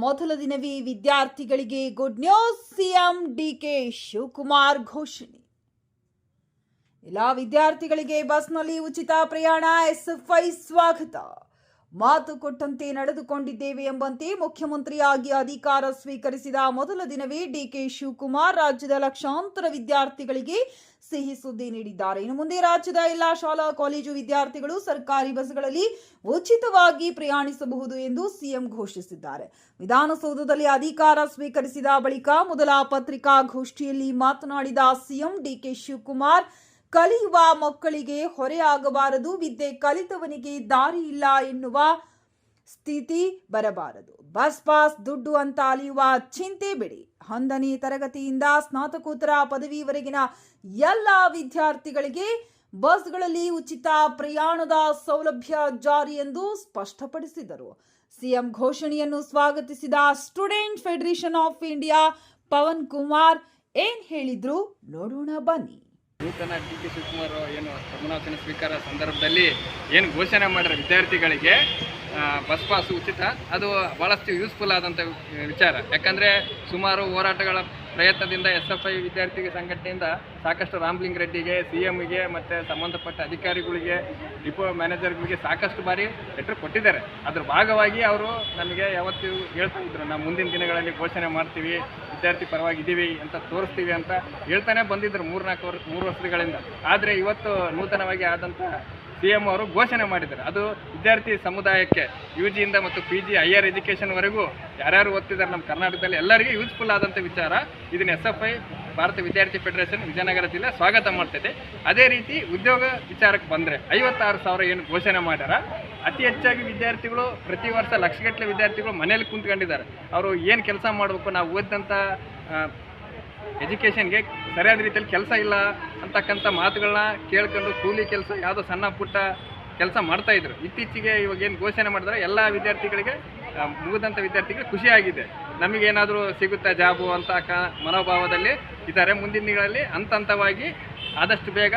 ಮೊದಲ ದಿನವೇ ವಿದ್ಯಾರ್ಥಿಗಳಿಗೆ good news. CM DK Shivakumar ಘೋಷಣೆ. ಎಲ್ಲ ವಿದ್ಯಾರ್ಥಿಗಳಿಗೆ ಬಸ್ನಲ್ಲಿ ಉಚಿತ ಪ್ರಯಾಣ. ಎಸ್ಎಫ್ಐ ಸ್ವಾಗತ. ಮಾತು ಕೊಟ್ಟಂತೆ ನಡೆದುಕೊಂಡಿದ್ದೇವೆ ಎಂಬಂತೆ ಮುಖ್ಯಮಂತ್ರಿಯಾಗಿ ಅಧಿಕಾರ ಸ್ವೀಕರಿಸಿದ ಮೊದಲ ದಿನವೇ ಡಿಕೆ ಶಿವಕುಮಾರ್ ರಾಜ್ಯದ ಲಕ್ಷಾಂತರ ವಿದ್ಯಾರ್ಥಿಗಳಿಗೆ ಸಿಹಿ ಸುದ್ದಿ ನೀಡಿದ್ದಾರೆ. ಇನ್ನು ಮುಂದೆ ರಾಜ್ಯದ ಎಲ್ಲಾ ಶಾಲಾ ಕಾಲೇಜು ವಿದ್ಯಾರ್ಥಿಗಳು ಸರ್ಕಾರಿ ಬಸ್ಗಳಲ್ಲಿ ಉಚಿತವಾಗಿ ಪ್ರಯಾಣಿಸಬಹುದು ಎಂದು ಸಿಎಂ ಘೋಷಿಸಿದ್ದಾರೆ. ವಿಧಾನಸೌಧದಲ್ಲಿ ಅಧಿಕಾರ ಸ್ವೀಕರಿಸಿದ ಬಳಿಕ ಮೊದಲ ಪತ್ರಿಕಾಗೋಷ್ಠಿಯಲ್ಲಿ ಮಾತನಾಡಿದ ಸಿಎಂ ಡಿಕೆ ಶಿವಕುಮಾರ್, ಕಲಿಯುವ ಮಕ್ಕಳಿಗೆ ಹೊರೆಯಾಗಬಾರದು, ವಿದ್ಯೆ ಕಲಿತವನಿಗೆ ದಾರಿ ಇಲ್ಲ ಎನ್ನುವ ಸ್ಥಿತಿ ಬರಬಾರದು. ಬಸ್ ಪಾಸ್ ದುಡ್ಡು ಅಂತ ಅಲಿಯುವ ಚಿಂತೆ ಬಿಡಿ. 11ನೇ ತರಗತಿಯಿಂದ ಸ್ನಾತಕೋತ್ತರ ಪದವಿವರೆಗಿನ ಎಲ್ಲ ವಿದ್ಯಾರ್ಥಿಗಳಿಗೆ ಬಸ್ಗಳಲ್ಲಿ ಉಚಿತ ಪ್ರಯಾಣದ ಸೌಲಭ್ಯ ಜಾರಿ ಎಂದು ಸ್ಪಷ್ಟಪಡಿಸಿದರು. ಸಿಎಂ ಘೋಷಣೆಯನ್ನು ಸ್ವಾಗತಿಸಿದ student federation of India Pavan Kumar ಏನ್ ಹೇಳಿದ್ರು ನೋಡೋಣ ಬನ್ನಿ. ನೂತನ ಡಿ.ಕೆ. ಶಿವಕುಮಾರ್ ಏನು ಪ್ರಮಾಣವಚನ ಸ್ವೀಕಾರ ಸಂದರ್ಭದಲ್ಲಿ ಏನು ಘೋಷಣೆ ಮಾಡಿರೋ ವಿದ್ಯಾರ್ಥಿಗಳಿಗೆ ಬಸ್ ಪಾಸ್ ಉಚಿತ, ಅದು ಭಾಳಷ್ಟು ಯೂಸ್ಫುಲ್ ಆದಂಥ ವಿಚಾರ. ಯಾಕಂದರೆ ಸುಮಾರು ಹೋರಾಟಗಳ ಪ್ರಯತ್ನದಿಂದ SFI ವಿದ್ಯಾರ್ಥಿ ಸಂಘಟನೆಯಿಂದ ಸಾಕಷ್ಟು ರಾಮಲಿಂಗ ರೆಡ್ಡಿಗೆ, CMಗೆ ಮತ್ತು ಸಂಬಂಧಪಟ್ಟ ಅಧಿಕಾರಿಗಳಿಗೆ, ಡಿಪೋ ಮ್ಯಾನೇಜರ್ಗಳಿಗೆ ಸಾಕಷ್ಟು ಬಾರಿ ಲೆಟರ್ ಕೊಟ್ಟಿದ್ದಾರೆ. ಅದ್ರ ಭಾಗವಾಗಿ ಅವರು ನಮಗೆ ಯಾವತ್ತೂ ಹೇಳ್ತಾ ಇದ್ರು, ನಾವು ಮುಂದಿನ ದಿನಗಳಲ್ಲಿ ಘೋಷಣೆ ಮಾಡ್ತೀವಿ, ವಿದ್ಯಾರ್ಥಿ ಪರವಾಗಿದ್ದೀವಿ ಅಂತ ತೋರಿಸ್ತೀವಿ ಅಂತ ಹೇಳ್ತಾನೆ ಬಂದಿದ್ದರು 3 ವರ್ಷಗಳಿಂದ. ಆದರೆ ಇವತ್ತು ನೂತನವಾಗಿ ಆದಂಥ CM ಅವರು ಘೋಷಣೆ ಮಾಡಿದ್ದಾರೆ. ಅದು ವಿದ್ಯಾರ್ಥಿ ಸಮುದಾಯಕ್ಕೆ UGಯಿಂದ ಮತ್ತು PG ಹೈಯರ್ ಎಜುಕೇಷನ್ವರೆಗೂ ಯಾರ್ಯಾರು ಓದ್ತಿದ್ದಾರೆ ನಮ್ಮ ಕರ್ನಾಟಕದಲ್ಲಿ ಎಲ್ಲರಿಗೂ ಯೂಸ್ಫುಲ್ ಆದಂಥ ವಿಚಾರ. ಇದನ್ನು SFI ಭಾರತ ವಿದ್ಯಾರ್ಥಿ ಫೆಡರೇಷನ್ ವಿಜಯನಗರ ಜಿಲ್ಲೆ ಸ್ವಾಗತ ಮಾಡ್ತೈತೆ. ಅದೇ ರೀತಿ ಉದ್ಯೋಗ ವಿಚಾರಕ್ಕೆ ಬಂದರೆ 56,000 ಏನು ಘೋಷಣೆ ಮಾಡ್ಯಾರ. ಅತಿ ಹೆಚ್ಚಾಗಿ ವಿದ್ಯಾರ್ಥಿಗಳು ಪ್ರತಿ ವರ್ಷ ಲಕ್ಷಗಟ್ಟಲೆ ವಿದ್ಯಾರ್ಥಿಗಳು ಮನೇಲಿ ಕುಂತ್ಕೊಂಡಿದ್ದಾರೆ. ಅವರು ಏನು ಕೆಲಸ ಮಾಡಬೇಕು, ನಾವು ಓದಿದಂಥ ಎಜುಕೇಷನ್ಗೆ ಸರಿಯಾದ ರೀತಿಯಲ್ಲಿ ಕೆಲಸ ಇಲ್ಲ ಅಂತಕ್ಕಂಥ ಮಾತುಗಳನ್ನ ಕೇಳ್ಕೊಂಡು ಕೂಲಿ ಕೆಲಸ, ಯಾವುದೋ ಸಣ್ಣ ಪುಟ್ಟ ಕೆಲಸ ಮಾಡ್ತಾಯಿದ್ರು. ಇತ್ತೀಚೆಗೆ ಇವಾಗ ಏನು ಘೋಷಣೆ ಮಾಡಿದ್ರೆ ಎಲ್ಲ ವಿದ್ಯಾರ್ಥಿಗಳಿಗೆ, ಮುಗಿದಂಥ ವಿದ್ಯಾರ್ಥಿಗಳಿಗೆ ಖುಷಿಯಾಗಿದೆ. ನಮಗೇನಾದರೂ ಸಿಗುತ್ತಾ ಜಾಬು ಅಂತ ಮನೋಭಾವದಲ್ಲಿ ಇದ್ದಾರೆ. ಮುಂದಿನ ದಿನಗಳಲ್ಲಿ ಹಂತವಾಗಿ ಆದಷ್ಟು ಬೇಗ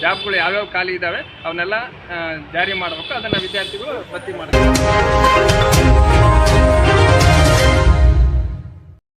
ಜಾಬ್ಗಳು ಯಾವ್ಯಾವ ಖಾಲಿ ಇದ್ದಾವೆ ಅವನ್ನೆಲ್ಲ ಜಾರಿ ಮಾಡಬೇಕು. ಅದನ್ನು ವಿದ್ಯಾರ್ಥಿಗಳು ಭರ್ತಿ ಮಾಡ್ತಾರೆ.